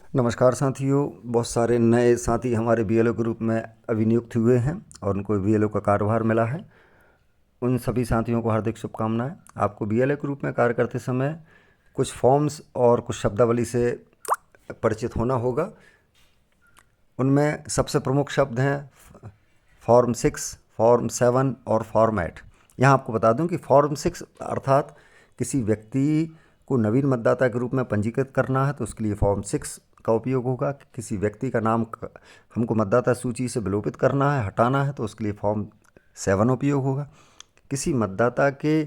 नमस्कार साथियों। बहुत सारे नए साथी हमारे बीएलओ ग्रुप में अभी नियुक्त हुए हैं और उनको बीएलओ का कार्यभार मिला है। उन सभी साथियों को हार्दिक शुभकामनाएं। आपको बीएलओ ग्रुप में कार्य करते समय कुछ फॉर्म्स और कुछ शब्दावली से परिचित होना होगा। उनमें सबसे प्रमुख शब्द हैं फॉर्म 6, फॉर्म 7 और फॉर्म 8। यहाँ आपको बता दूं कि फॉर्म 6 अर्थात किसी व्यक्ति को नवीन मतदाता के रूप में पंजीकृत करना है तो उसके लिए फॉर्म 6 का उपयोग होगा। किसी व्यक्ति का नाम हमको मतदाता सूची से विलोपित करना है, हटाना है, तो उसके लिए फॉर्म 7 उपयोग होगा। किसी मतदाता के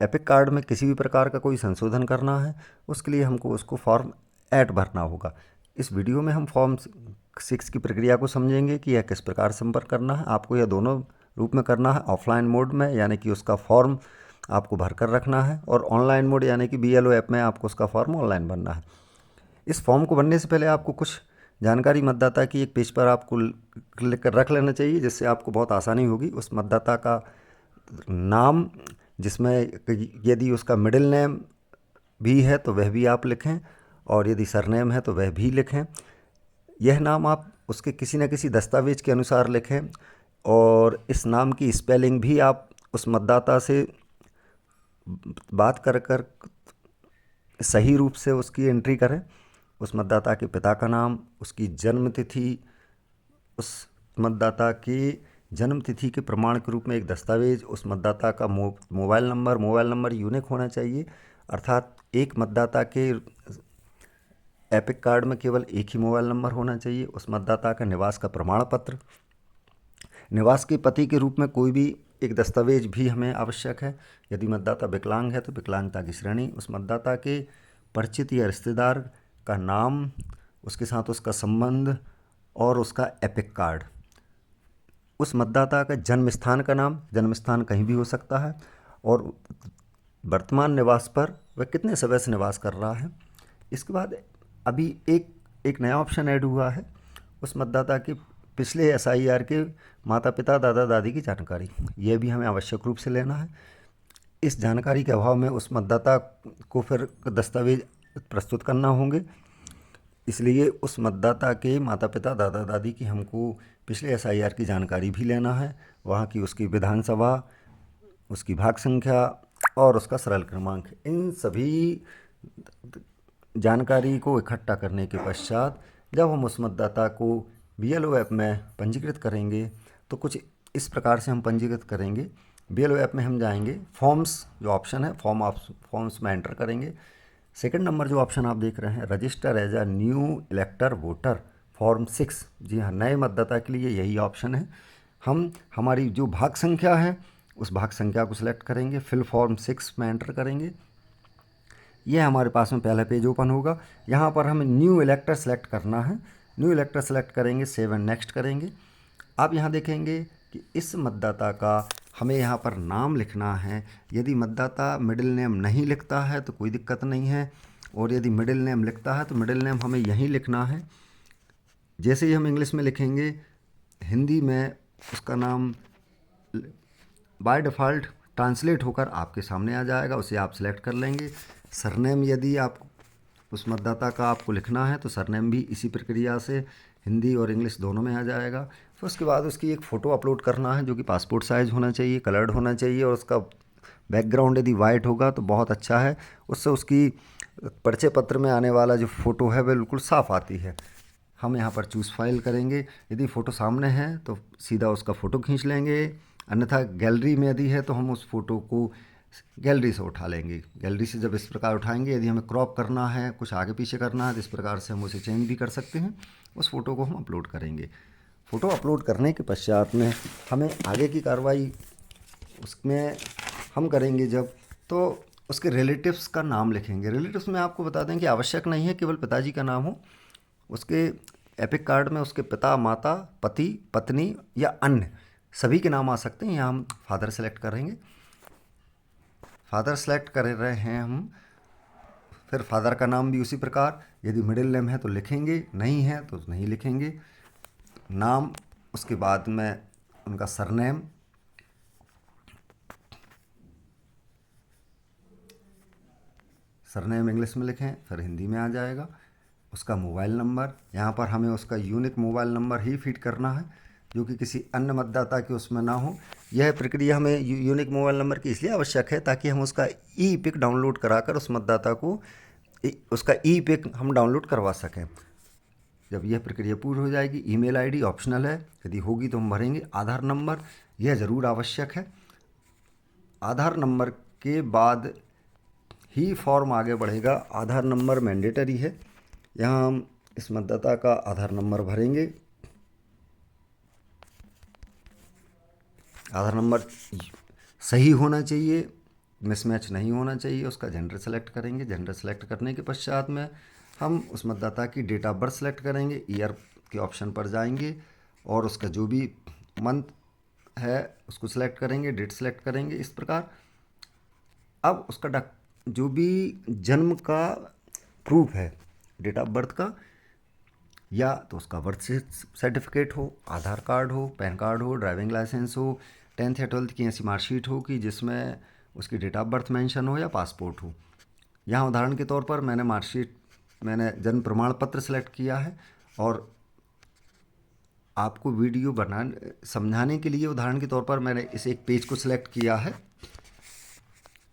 एपिक कार्ड में किसी भी प्रकार का कोई संशोधन करना है उसके लिए हमको उसको फॉर्म 8 भरना होगा। इस वीडियो में हम फॉर्म 6 की प्रक्रिया को समझेंगे कि यह किस प्रकार संपर्क करना है। आपको यह दोनों रूप में करना है, ऑफलाइन मोड में यानी कि उसका फॉर्म आपको भर कर रखना है, और ऑनलाइन मोड यानी कि बीएलओ ऐप में आपको उसका फॉर्म ऑनलाइन भरना है। इस फॉर्म को भरने से पहले आपको कुछ जानकारी मतदाता की एक पेज पर आपको लिख कर रख लेना चाहिए, जिससे आपको बहुत आसानी होगी। उस मतदाता का नाम, जिसमें यदि उसका मिडिल नेम भी है तो वह भी आप लिखें, और यदि सरनेम है तो वह भी लिखें। यह नाम आप उसके किसी न किसी दस्तावेज के अनुसार लिखें, और इस नाम की स्पेलिंग भी आप उस मतदाता से बात कर कर सही रूप से उसकी एंट्री करें। उस मतदाता के पिता का नाम, उसकी जन्म तिथि, उस मतदाता की जन्म तिथि के प्रमाण के रूप में एक दस्तावेज, उस मतदाता का मोबाइल नंबर यूनिक होना चाहिए, अर्थात एक मतदाता के एपिक कार्ड में केवल एक ही मोबाइल नंबर होना चाहिए। उस मतदाता का निवास का प्रमाण पत्र, निवास के पते के रूप में कोई भी एक दस्तावेज भी हमें आवश्यक है। यदि मतदाता विकलांग है तो विकलांगता की श्रेणी, उस मतदाता के परिचित या रिश्तेदार का नाम, उसके साथ उसका संबंध और उसका एपिक कार्ड, उस मतदाता का जन्म स्थान का नाम, जन्म स्थान कहीं भी हो सकता है, और वर्तमान निवास पर वह कितने समय से निवास कर रहा है। इसके बाद अभी एक नया ऑप्शन ऐड हुआ है, उस मतदाता के पिछले एसआईआर के माता पिता दादा दादी की जानकारी, यह भी हमें आवश्यक रूप से लेना है। इस जानकारी के अभाव में उस मतदाता को फिर दस्तावेज प्रस्तुत करना होंगे, इसलिए उस मतदाता के माता पिता दादा दादी की हमको पिछले एसआईआर की जानकारी भी लेना है, वहाँ की उसकी विधानसभा, उसकी भाग संख्या और उसका सरल क्रमांक। इन सभी जानकारी को इकट्ठा करने के पश्चात जब हम उस मतदाता को बीएलओ ऐप में पंजीकृत करेंगे तो कुछ इस प्रकार से हम पंजीकृत करेंगे। बीएलओ ऐप में हम जाएंगे, फॉर्म्स जो ऑप्शन है फॉर्म्स में एंटर करेंगे। सेकंड नंबर जो ऑप्शन आप देख रहे हैं, register as a new elector voter form 6, जी हाँ, नए मतदाता के लिए यही ऑप्शन है। हम हमारी जो भाग संख्या है उस भाग संख्या को सिलेक्ट करेंगे, फिल फॉर्म 6 में एंटर करेंगे। यह हमारे पास में पहला पेज ओपन होगा। यहाँ पर हमें न्यू इलेक्टर सेलेक्ट करना है। न्यू इलेक्टर सेलेक्ट करेंगे, सेव एंड नेक्स्ट करेंगे। आप यहाँ देखेंगे कि इस मतदाता का हमें यहाँ पर नाम लिखना है। यदि मतदाता मिडिल नेम नहीं लिखता है तो कोई दिक्कत नहीं है, और यदि मिडिल नेम लिखता है तो मिडिल नेम हमें यहीं लिखना है। जैसे ही हम इंग्लिश में लिखेंगे, हिंदी में उसका नाम बाय डिफ़ॉल्ट ट्रांसलेट होकर आपके सामने आ जाएगा, उसे आप सिलेक्ट कर लेंगे। सरनेम यदि आप उस मतदाता का आपको लिखना है तो सरनेम भी इसी प्रक्रिया से हिंदी और इंग्लिश दोनों में आ जाएगा। फिर उसके बाद उसकी एक फ़ोटो अपलोड करना है जो कि पासपोर्ट साइज़ होना चाहिए, कलर्ड होना चाहिए, और उसका बैकग्राउंड यदि वाइट होगा तो बहुत अच्छा है, उससे उसकी परिचय पत्र में आने वाला जो फ़ोटो है वह बिल्कुल साफ़ आती है। हम यहाँ पर चूज़ फाइल करेंगे। यदि फ़ोटो सामने है तो सीधा उसका फ़ोटो खींच लेंगे, अन्यथा गैलरी में यदि है तो हम उस फ़ोटो को गैलरी से उठा लेंगे। गैलरी से जब इस प्रकार उठाएंगे, यदि हमें क्रॉप करना है, कुछ आगे पीछे करना है, तो इस प्रकार से हम उसे चेंज भी कर सकते हैं। उस फ़ोटो को हम अपलोड करेंगे। फ़ोटो अपलोड करने के पश्चात में हमें आगे की कार्रवाई उसमें हम करेंगे जब, तो उसके रिलेटिव्स का नाम लिखेंगे। रिलेटिव्स में आपको बता दें कि आवश्यक नहीं है केवल पिताजी का नाम हो। उसके एपिक कार्ड में उसके पिता, माता, पति, पत्नी या अन्य सभी के नाम आ सकते हैं। यहाँ हम फादर सेलेक्ट करेंगे। फादर सेलेक्ट कर रहे हैं हम, फिर फादर का नाम भी उसी प्रकार, यदि मिडिल नेम है तो लिखेंगे, नहीं है तो नहीं लिखेंगे। नाम, उसके बाद में उनका सरनेम, सरनेम इंग्लिश में लिखें, फिर हिंदी में आ जाएगा। उसका मोबाइल नंबर, यहाँ पर हमें उसका यूनिक मोबाइल नंबर ही फीड करना है जो कि किसी अन्य मतदाता के उसमें ना हो। यह प्रक्रिया हमें यूनिक मोबाइल नंबर की इसलिए आवश्यक है ताकि हम उसका ई पिक डाउनलोड कराकर उस मतदाता को उसका ई पिक हम डाउनलोड करवा सकें। जब यह प्रक्रिया पूरी हो जाएगी, ईमेल आईडी ऑप्शनल है, यदि होगी तो हम भरेंगे। आधार नंबर यह ज़रूर आवश्यक है। आधार नंबर के बाद ही फॉर्म आगे बढ़ेगा। आधार नंबर मैंडेटरी है। यहाँ हम इस मतदाता का आधार नंबर भरेंगे। आधार नंबर सही होना चाहिए, मिसमैच नहीं होना चाहिए। उसका जेंडर सेलेक्ट करेंगे। जेंडर सेलेक्ट करने के पश्चात में हम उस मतदाता की डेट ऑफ बर्थ सेलेक्ट करेंगे। ईयर के ऑप्शन पर जाएंगे और उसका जो भी मंथ है उसको सिलेक्ट करेंगे, डेट सेलेक्ट करेंगे। इस प्रकार अब उसका जो भी जन्म का प्रूफ है डेट ऑफ बर्थ का, या तो उसका बर्थ सर्टिफिकेट हो, आधार कार्ड हो, पैन कार्ड हो, ड्राइविंग लाइसेंस हो, 10th या 12th की ऐसी मार्कशीट हो कि जिसमें उसकी डेट ऑफ बर्थ मेंशन हो, या पासपोर्ट हो। यहाँ उदाहरण के तौर पर मैंने जन्म प्रमाण पत्र सेलेक्ट किया है और आपको वीडियो समझाने के लिए उदाहरण के तौर पर मैंने इस एक पेज को सिलेक्ट किया है।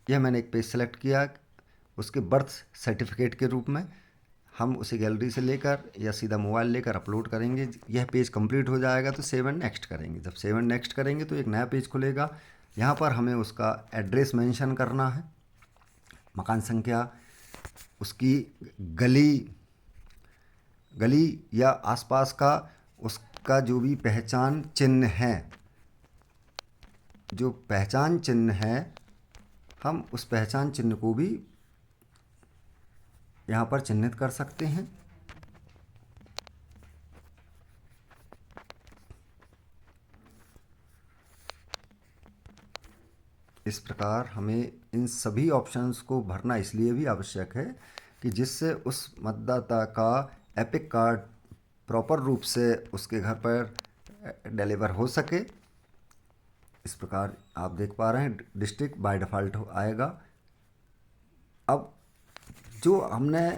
यह मैंने एक पेज सेलेक्ट किया उसके बर्थ सर्टिफिकेट के रूप में। हम उसे गैलरी से लेकर या सीधा मोबाइल लेकर अपलोड करेंगे। यह पेज कंप्लीट हो जाएगा तो सेव एंड नेक्स्ट करेंगे। जब सेव एंड नेक्स्ट करेंगे तो एक नया पेज खुलेगा। यहाँ पर हमें उसका एड्रेस मेंशन करना है, मकान संख्या, उसकी गली या आसपास का उसका जो भी पहचान चिन्ह है, जो पहचान चिन्ह है, हम उस पहचान चिन्ह को भी यहाँ पर चिन्हित कर सकते हैं। इस प्रकार हमें इन सभी ऑप्शंस को भरना इसलिए भी आवश्यक है कि जिससे उस मतदाता का एपिक कार्ड प्रॉपर रूप से उसके घर पर डिलीवर हो सके। इस प्रकार आप देख पा रहे हैं डिस्ट्रिक्ट बाय डिफ़ॉल्ट आएगा। अब जो हमने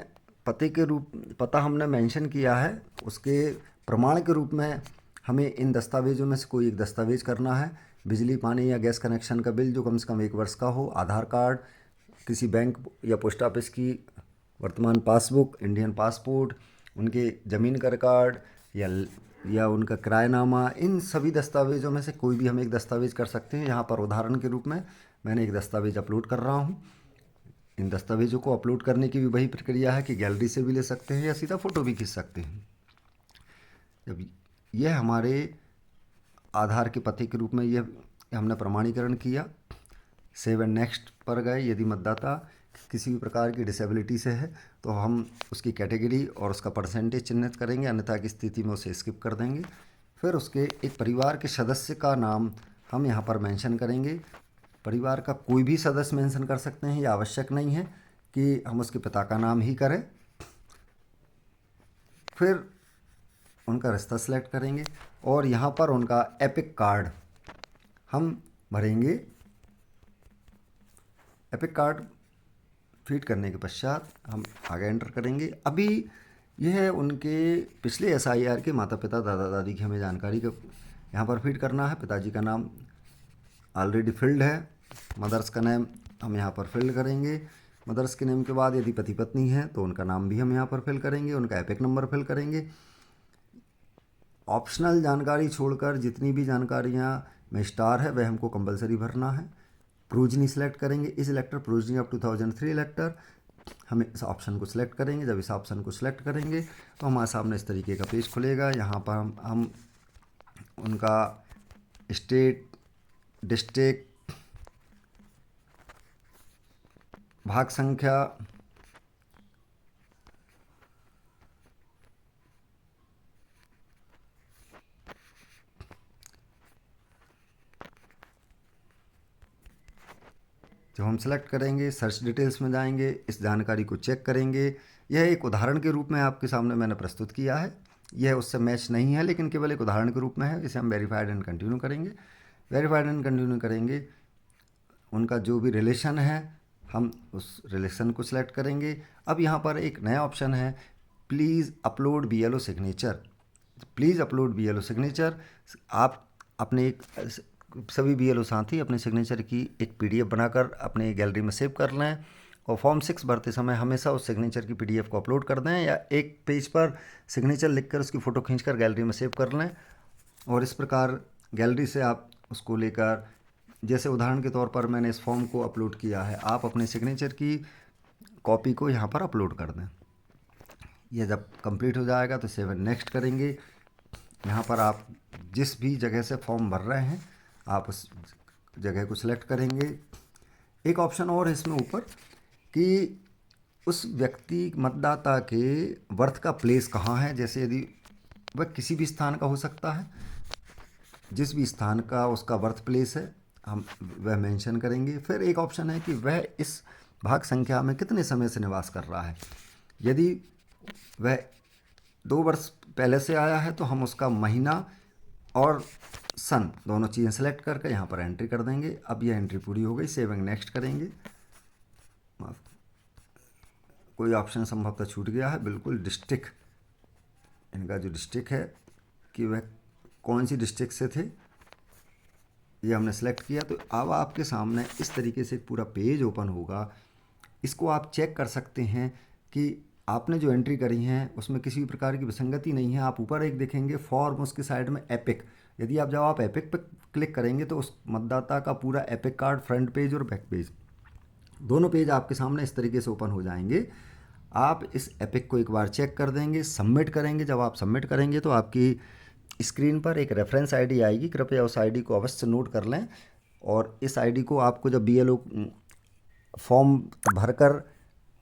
पता हमने मेंशन किया है, उसके प्रमाण के रूप में हमें इन दस्तावेज़ों में से कोई एक दस्तावेज़ करना है। बिजली, पानी या गैस कनेक्शन का बिल जो कम से कम 1 वर्ष का हो, आधार कार्ड, किसी बैंक या पोस्ट ऑफिस की वर्तमान पासबुक, इंडियन पासपोर्ट, उनके ज़मीन का रिकॉर्ड या उनका किरायनामा। इन सभी दस्तावेज़ों में से कोई भी हम एक दस्तावेज़ कर सकते हैं। यहाँ पर उदाहरण के रूप में मैंने एक दस्तावेज़ अपलोड कर रहा हूँ। इन दस्तावेज़ों को अपलोड करने की भी वही प्रक्रिया है कि गैलरी से भी ले सकते हैं या सीधा फ़ोटो भी खींच सकते हैं। जब यह हमारे आधार के पते के रूप में यह हमने प्रमाणीकरण किया, सेव एंड नेक्स्ट पर गए। यदि मतदाता किसी भी प्रकार की डिसेबिलिटी से है तो हम उसकी कैटेगरी और उसका परसेंटेज चिन्हित करेंगे, अन्यथा की स्थिति में उसे स्किप कर देंगे। फिर उसके एक परिवार के सदस्य का नाम हम यहाँ पर मेंशन करेंगे। परिवार का कोई भी सदस्य मेंशन कर सकते हैं, यह आवश्यक नहीं है कि हम उसके पिता का नाम ही करें। फिर उनका रिश्ता सेलेक्ट करेंगे और यहाँ पर उनका एपिक कार्ड हम भरेंगे। एपिक कार्ड फीड करने के पश्चात हम आगे एंटर करेंगे। अभी यह उनके पिछले SIR के माता पिता, दादा दादी की हमें जानकारी का यहाँ पर फीड करना है। पिताजी का नाम ऑलरेडी फिल्ड है। मदर्स का नेम हम यहाँ पर फिल करेंगे। मदर्स के नेम के बाद यदि पति पत्नी है तो उनका नाम भी हम यहाँ पर फिल करेंगे, उनका एपिक नंबर फिल करेंगे। ऑप्शनल जानकारी छोड़कर जितनी भी जानकारियाँ में स्टार है वह हमको कंपलसरी भरना है। प्रोजनी सेलेक्ट करेंगे। इस इलेक्टर प्रोजनी ऑफ 2003 इलेक्टर, हम इस ऑप्शन को सिलेक्ट करेंगे। जब इस ऑप्शन को सिलेक्ट करेंगे तो हमारे सामने इस तरीके का पेज खुलेगा। यहाँ पर हम उनका स्टेट, डिस्ट्रिक्ट, भाग संख्या, जब हम सेलेक्ट करेंगे सर्च डिटेल्स में जाएंगे, इस जानकारी को चेक करेंगे। यह एक उदाहरण के रूप में आपके सामने मैंने प्रस्तुत किया है। यह उससे मैच नहीं है लेकिन केवल एक उदाहरण के रूप में है। इसे हम वेरीफाइड एंड कंटिन्यू करेंगे। वेरीफाइड एंड कंटिन्यू करेंगे। उनका जो भी रिलेशन है हम उस रिलेशन को सिलेक्ट करेंगे। अब यहाँ पर एक नया ऑप्शन है please upload BLO signature, please upload BLO signature. आप अपने सभी BLO साथी अपने सिग्नेचर की एक PDF बनाकर अपने गैलरी में सेव कर लें और फॉर्म 6 भरते समय हमेशा उस सिग्नेचर की PDF को अपलोड कर दें, या एक पेज पर सिग्नेचर लिखकर उसकी फ़ोटो खींचकर गैलरी में सेव कर लें। और इस प्रकार गैलरी से आप उसको लेकर, जैसे उदाहरण के तौर पर मैंने इस फॉर्म को अपलोड किया है, आप अपने सिग्नेचर की कॉपी को यहाँ पर अपलोड कर दें। यह जब कंप्लीट हो जाएगा तो सेव एंड नेक्स्ट करेंगे। यहाँ पर आप जिस भी जगह से फॉर्म भर रहे हैं आप उस जगह को सिलेक्ट करेंगे। एक ऑप्शन और है इसमें ऊपर कि उस व्यक्ति मतदाता के बर्थ का प्लेस कहाँ है, जैसे यदि वह किसी भी स्थान का हो सकता है, जिस भी स्थान का उसका बर्थ प्लेस है हम वह मेंशन करेंगे। फिर एक ऑप्शन है कि वह इस भाग संख्या में कितने समय से निवास कर रहा है। यदि वह 2 वर्ष पहले से आया है तो हम उसका महीना और सन दोनों चीज़ें सेलेक्ट करके यहाँ पर एंट्री कर देंगे। अब यह एंट्री पूरी हो गई, सेव एंड नेक्स्ट करेंगे। कोई ऑप्शन संभवतः छूट गया है, बिल्कुल डिस्ट्रिक्ट, इनका जो डिस्ट्रिक्ट है कि वह कौन सी डिस्ट्रिक्ट से थे ये हमने सेलेक्ट किया। तो अब आपके सामने इस तरीके से पूरा पेज ओपन होगा। इसको आप चेक कर सकते हैं कि आपने जो एंट्री करी हैं उसमें किसी भी प्रकार की विसंगति नहीं है। आप ऊपर एक देखेंगे फॉर्म, उसके साइड में एपिक, यदि जब आप एपिक पर क्लिक करेंगे तो उस मतदाता का पूरा एपिक कार्ड फ्रंट पेज और बैक पेज दोनों पेज आपके सामने इस तरीके से ओपन हो जाएंगे। आप इस एपिक को एक बार चेक कर देंगे, सबमिट करेंगे। जब आप सबमिट करेंगे तो आपकी स्क्रीन पर एक रेफरेंस आईडी आएगी, कृपया उस आईडी को अवश्य नोट कर लें। और इस आईडी को आपको जब BLO फॉर्म भरकर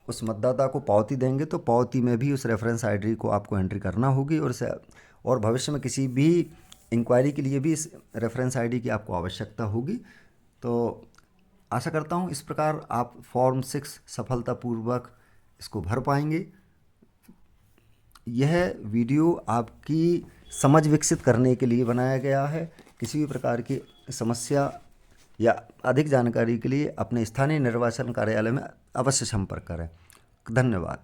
उस मतदाता को पावती देंगे तो पावती में भी उस रेफरेंस आईडी को आपको एंट्री करना होगी। और भविष्य में किसी भी इंक्वायरी के लिए भी इस रेफरेंस आईडी की आपको आवश्यकता होगी। तो आशा करता हूँ इस प्रकार आप फॉर्म 6 सफलतापूर्वक इसको भर पाएंगे। यह वीडियो आपकी समझ विकसित करने के लिए बनाया गया है। किसी भी प्रकार की समस्या या अधिक जानकारी के लिए अपने स्थानीय निर्वाचन कार्यालय में अवश्य संपर्क करें। धन्यवाद।